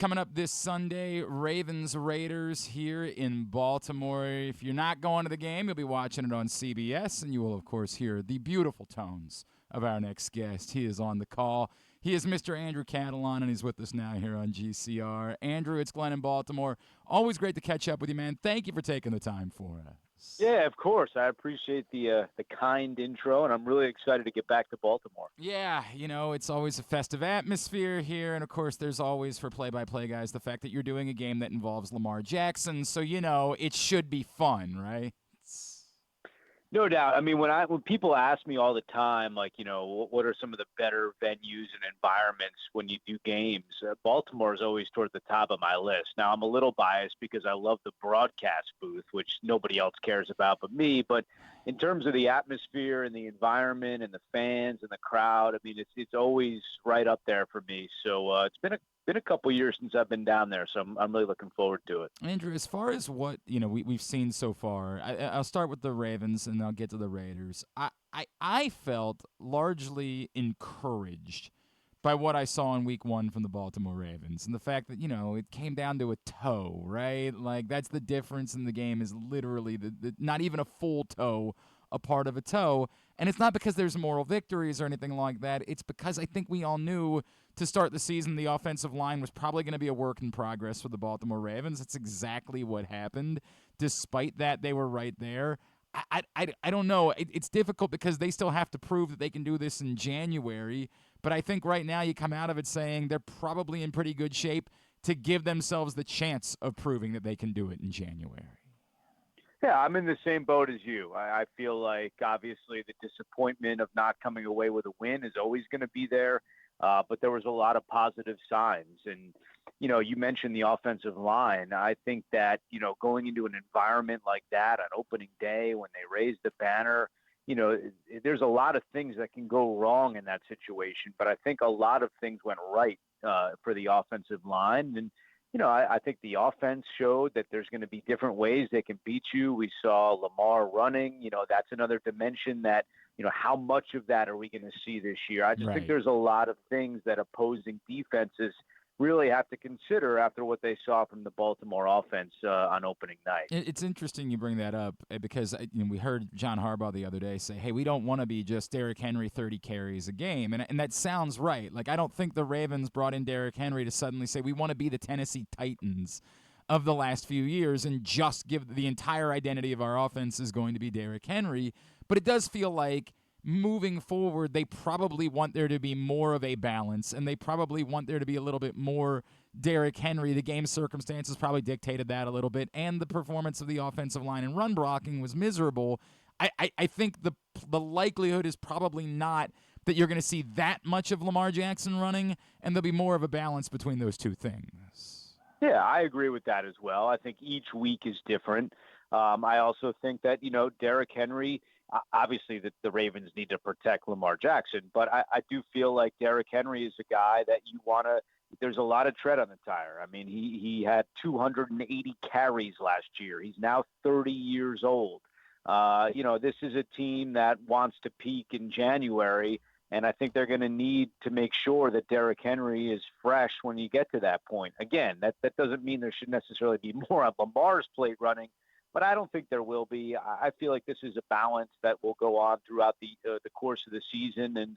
Coming up this Sunday, Ravens-Raiders here in Baltimore. If you're not going to the game, you'll be watching it on CBS, and you will, of course, hear the beautiful tones of our next guest. He is on the call. He is Mr. Andrew Catalon, and he's with us now here on GCR. Andrew, it's Glenn in Baltimore. Always great to catch up with you, man. Thank you for taking the time for us. Yeah, of course. I appreciate the kind intro, and I'm really excited to get back to Baltimore. Yeah, it's always a festive atmosphere here, and of course there's always, for play-by-play guys, the fact that you're doing a game that involves Lamar Jackson, so it should be fun, right? No doubt. I mean, when people ask me all the time, like, what are some of the better venues and environments when you do games, Baltimore is always toward the top of my list. Now, I'm a little biased because I love the broadcast booth, which nobody else cares about but me. But in terms of the atmosphere and the environment and the fans and the crowd, I mean, it's always right up there for me. So it's been a couple years since I've been down there, so I'm really looking forward to it. Andrew, as far as what we've seen so far, I'll start with the Ravens and I'll get to the Raiders. I felt largely encouraged by what I saw in Week 1 from the Baltimore Ravens, and the fact that it came down to a toe, right? Like that's the difference in the game, is literally the not even a full toe, a part of a toe. And it's not because there's moral victories or anything like that. It's because I think we all knew to start the season the offensive line was probably going to be a work in progress for the Baltimore Ravens. That's exactly what happened. Despite that, they were right there. I don't know. It's difficult because they still have to prove that they can do this in January. But I think right now you come out of it saying they're probably in pretty good shape to give themselves the chance of proving that they can do it in January. Yeah, I'm in the same boat as you. I feel like, obviously, the disappointment of not coming away with a win is always going to be there, but there was a lot of positive signs. And, you mentioned the offensive line. I think that, going into an environment like that on opening day when they raised the banner, there's a lot of things that can go wrong in that situation, but I think a lot of things went right for the offensive line. And, I think the offense showed that there's going to be different ways they can beat you. We saw Lamar running. That's another dimension that, how much of that are we going to see this year? I just think there's a lot of things that opposing defenses really have to consider after what they saw from the Baltimore offense on opening night. It's interesting you bring that up because we heard John Harbaugh the other day say, hey, we don't want to be just Derrick Henry 30 carries a game. And that sounds right. Like, I don't think the Ravens brought in Derrick Henry to suddenly say we want to be the Tennessee Titans of the last few years and just give the entire identity of our offense is going to be Derrick Henry. But it does feel like moving forward, they probably want there to be more of a balance, and they probably want there to be a little bit more Derrick Henry. The game circumstances probably dictated that a little bit, and the performance of the offensive line and run blocking was miserable. I think the likelihood is probably not that you're going to see that much of Lamar Jackson running, and there'll be more of a balance between those two things. Yeah, I agree with that as well. I think each week is different. I also think that, Derrick Henry, obviously the Ravens need to protect Lamar Jackson, but I do feel like Derrick Henry is a guy that you want to – there's a lot of tread on the tire. I mean, he had 280 carries last year. He's now 30 years old. This is a team that wants to peak in January, and I think they're going to need to make sure that Derrick Henry is fresh when you get to that point. Again, that doesn't mean there should necessarily be more on Lamar's plate running, but I don't think there will be. I feel like this is a balance that will go on throughout the course of the season. And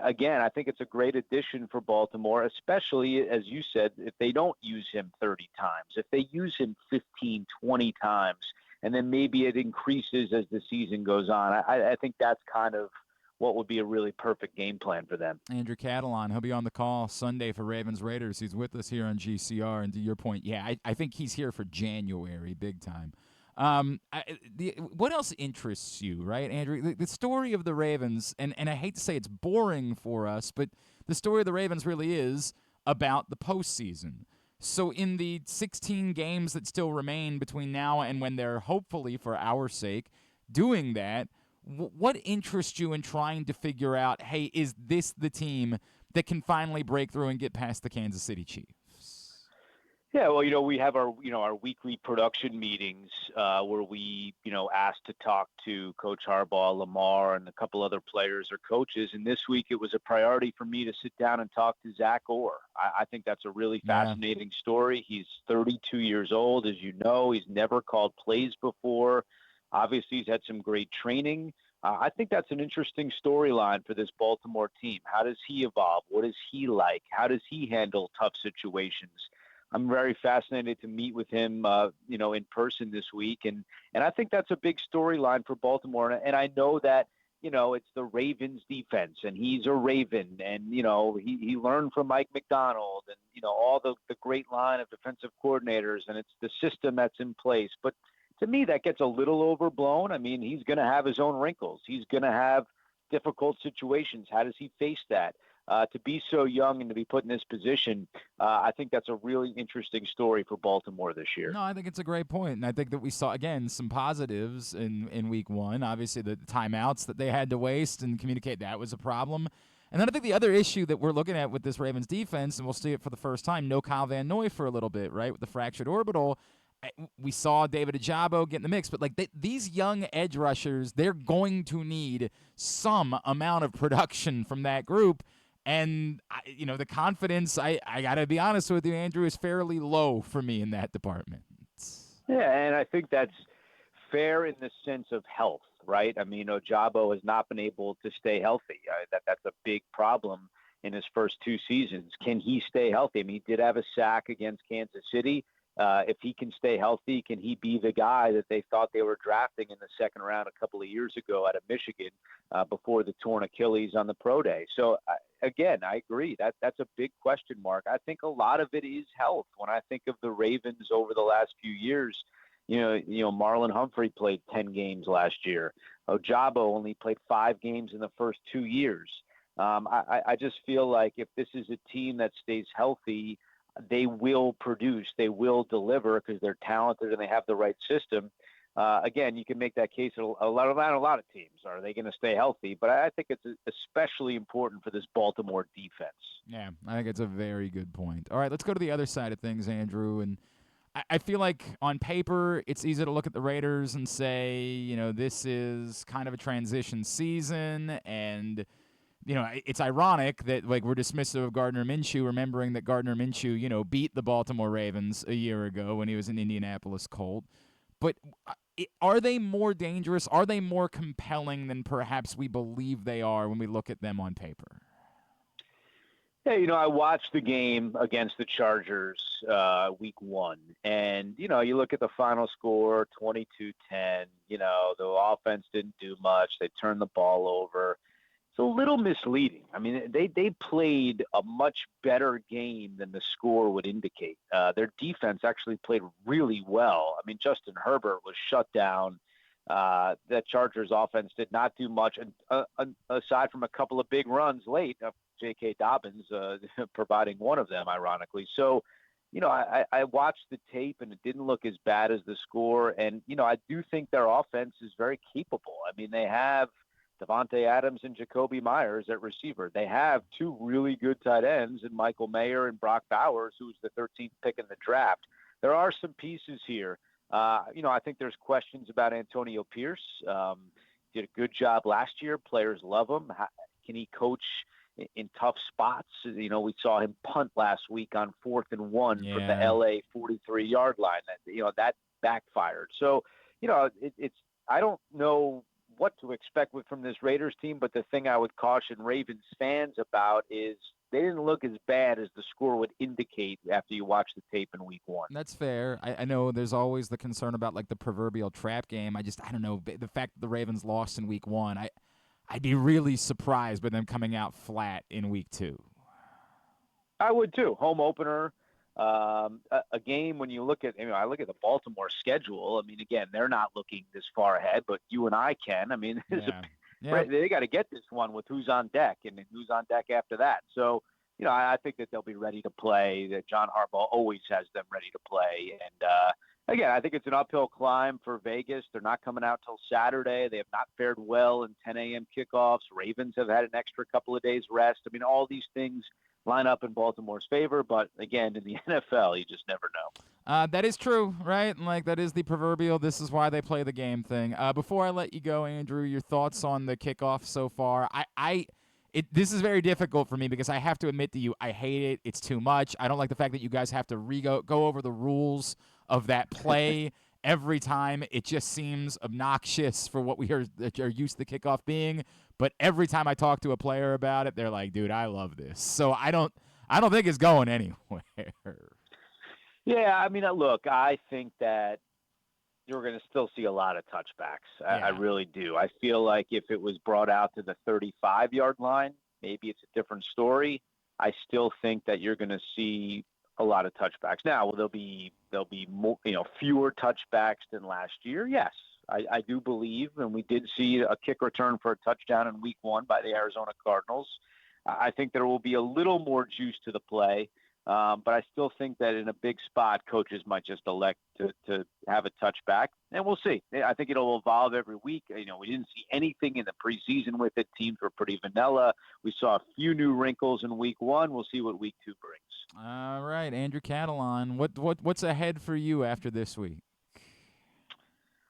again, I think it's a great addition for Baltimore, especially, as you said, if they don't use him 30 times, if they use him 15, 20 times, and then maybe it increases as the season goes on. I think that's kind of what would be a really perfect game plan for them. Andrew Catalon, he'll be on the call Sunday for Ravens-Raiders. He's with us here on GCR. And to your point, yeah, I think he's here for January, big time. What else interests you, right, Andrew? The story of the Ravens, and I hate to say it's boring for us, but the story of the Ravens really is about the postseason. So in the 16 games that still remain between now and when they're hopefully, for our sake, doing that, what interests you in trying to figure out, hey, is this the team that can finally break through and get past the Kansas City Chiefs? Yeah, well, we have our weekly production meetings where we, asked to talk to Coach Harbaugh, Lamar, and a couple other players or coaches. And this week it was a priority for me to sit down and talk to Zach Orr. I think that's a really Yeah. fascinating story. He's 32 years old, as you know. He's never called plays before. Obviously, he's had some great training. I think that's an interesting storyline for this Baltimore team. How does he evolve? What is he like? How does he handle tough situations? I'm very fascinated to meet with him, in person this week, and I think that's a big storyline for Baltimore. And I know that it's the Ravens defense, and he's a Raven, and he learned from Mike McDonald, and all the great line of defensive coordinators, and it's the system that's in place. But to me, that gets a little overblown. I mean, he's going to have his own wrinkles. He's going to have difficult situations. How does he face that? To be so young and to be put in this position, I think that's a really interesting story for Baltimore this year. No, I think it's a great point, and I think that we saw again some positives in week one. Obviously, the timeouts that they had to waste and communicate, that was a problem. And then I think the other issue that we're looking at with this Ravens defense, and we'll see it for the first time, no Kyle Van Noy for a little bit, right, with the fractured orbital. We saw David Ajabo get in the mix, but like these young edge rushers, they're going to need some amount of production from that group. And, the confidence, I got to be honest with you, Andrew, is fairly low for me in that department. Yeah, and I think that's fair in the sense of health, right? I mean, Ojabo has not been able to stay healthy. That's a big problem in his first two seasons. Can he stay healthy? I mean, he did have a sack against Kansas City. If he can stay healthy, can he be the guy that they thought they were drafting in the second round a couple of years ago out of Michigan before the torn Achilles on the pro day? So, again, I agree. That's a big question mark. I think a lot of it is health. When I think of the Ravens over the last few years, Marlon Humphrey played 10 games last year. Ojabo only played 5 games in the first 2 years. I just feel like if this is a team that stays healthy, they will produce, they will deliver because they're talented and they have the right system. Again, you can make that case a lot of teams. Are they going to stay healthy? But I think it's especially important for this Baltimore defense. Yeah, I think it's a very good point. All right, let's go to the other side of things, Andrew. And I feel like on paper, it's easy to look at the Raiders and say, this is kind of a transition season, and it's ironic that like we're dismissive of Gardner Minshew, remembering that Gardner Minshew, beat the Baltimore Ravens a year ago when he was an Indianapolis Colt. But are they more dangerous? Are they more compelling than perhaps we believe they are when we look at them on paper? Yeah, I watched the game against the Chargers week one, and, you look at the final score, 22-10, the offense didn't do much. They turned the ball over. It's a little misleading. I mean, they played a much better game than the score would indicate. Their defense actually played really well. I mean, Justin Herbert was shut down. That Chargers offense did not do much, aside from a couple of big runs late. J.K. Dobbins providing one of them, ironically. So, I watched the tape, and it didn't look as bad as the score. And, I do think their offense is very capable. I mean, they have Devontae Adams and Jacoby Myers at receiver. They have 2 really good tight ends in Michael Mayer and Brock Bowers, who was the 13th pick in the draft. There are some pieces here. I think there's questions about Antonio Pierce. Did a good job last year. Players love him. Can he coach in tough spots? We saw him punt last week on 4th and 1 from the LA 43-yard line. That backfired. So, it's I don't know what to expect from this Raiders team, but the thing I would caution Ravens fans about is they didn't look as bad as the score would indicate after you watch the tape in week one. That's fair. I know there's always the concern about like the proverbial trap game. I don't know. The fact that the Ravens lost in week one, I'd be really surprised by them coming out flat in week 2. I would too. Home opener, a game when you look at, I look at the Baltimore schedule. I mean, again, they're not looking this far ahead, but you and I can. I mean, they got to get this one with who's on deck and who's on deck after that. So, I think that they'll be ready to play. That John Harbaugh always has them ready to play. And again, I think it's an uphill climb for Vegas. They're not coming out till Saturday. They have not fared well in 10 a.m. kickoffs. Ravens have had an extra couple of days rest. I mean, all these things line up in Baltimore's favor. But again, in the NFL, you just never know. That is true, right? Like, that is the proverbial "this is why they play the game" thing. Before I let you go, Andrew, your thoughts on the kickoff so far? This is very difficult for me because I have to admit to you, I hate it. It's too much. I don't like the fact that you guys have to go over the rules of that play every time. It just seems obnoxious for what we are used to the kickoff being. But every time I talk to a player about it, they're like, "Dude, I love this." So I don't think it's going anywhere. Yeah, I mean, look, I think that you're going to still see a lot of touchbacks. I Yeah. really do. I feel like if it was brought out to the 35-yard line, maybe it's a different story. I still think that you're going to see a lot of touchbacks. Now, will there'll be more, fewer touchbacks than last year? Yes, I do believe, and we did see a kick return for a touchdown in Week 1 by the Arizona Cardinals. I think there will be a little more juice to the play. But I still think that in a big spot, coaches might just elect to have a touchback, and we'll see. I think it'll evolve every week. We didn't see anything in the preseason with it. Teams were pretty vanilla. We saw a few new wrinkles in Week 1. We'll see what Week 2 brings. All right, Andrew Catalon. What's ahead for you after this week?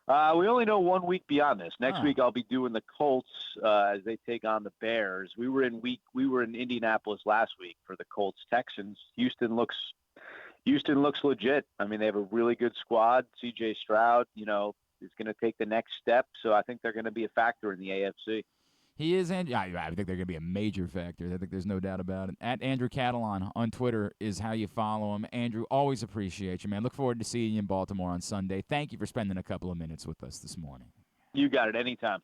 We only know 1 week beyond this. Next Oh. week, I'll be doing the Colts as they take on the Bears. We were in Indianapolis last week for the Colts Texans. Houston looks legit. I mean, they have a really good squad. C.J. Stroud, is going to take the next step. So I think they're going to be a factor in the AFC. He is, Andrew. I think they're going to be a major factor. I think there's no doubt about it. At Andrew Catalon on Twitter is how you follow him. Andrew, always appreciate you, man. Look forward to seeing you in Baltimore on Sunday. Thank you for spending a couple of minutes with us this morning. You got it. Anytime.